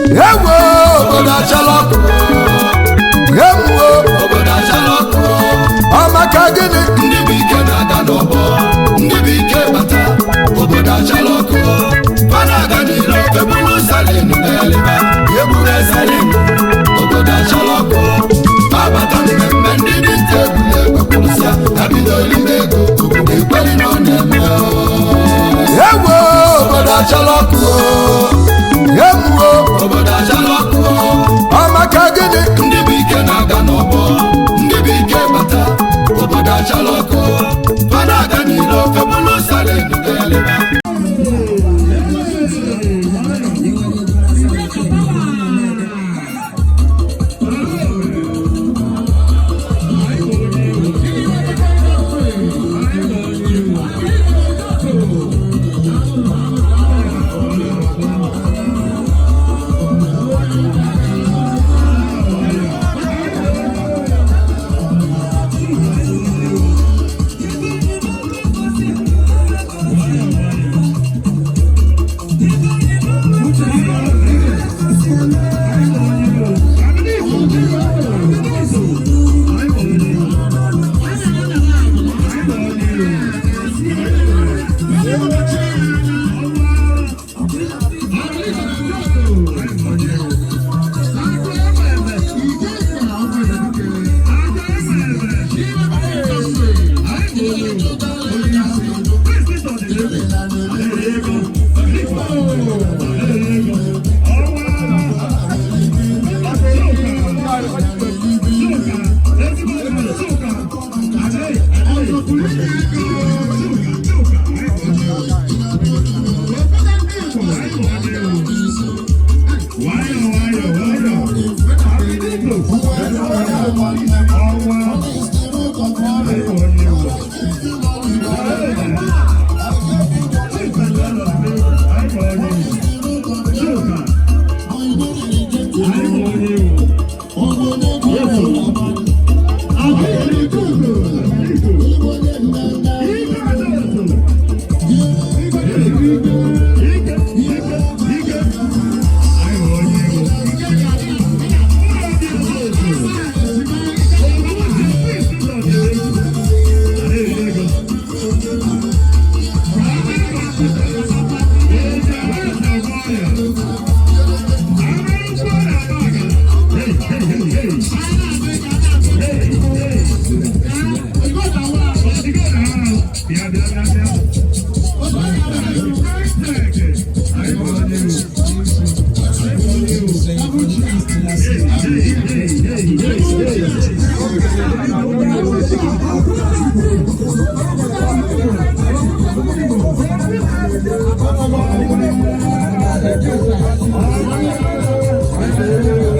Ewo obodo achalọkụ ewo obodo achalọkụ ọmaka gịnị ndị bụ ike na-aga n'ọgbọ ndị bụ ike bata obodo achalọkụ mana aga n'ile ebulu salin n'eliba ebule salin obodo achalọkụ abata mmemme ndị dị nta ebule ekwekwurụsịa abido olime ego obodo ekweli na ọ na-eme ewo obodo achalọkụ emuo obodo achalọkụ ọmaka gịnị ndị bụ ike na-aga n'ọgbọ ndị bụ ike bata obodo achalọkụ fada aga n'ile ofe bụlụ salin n'eliba Thank you.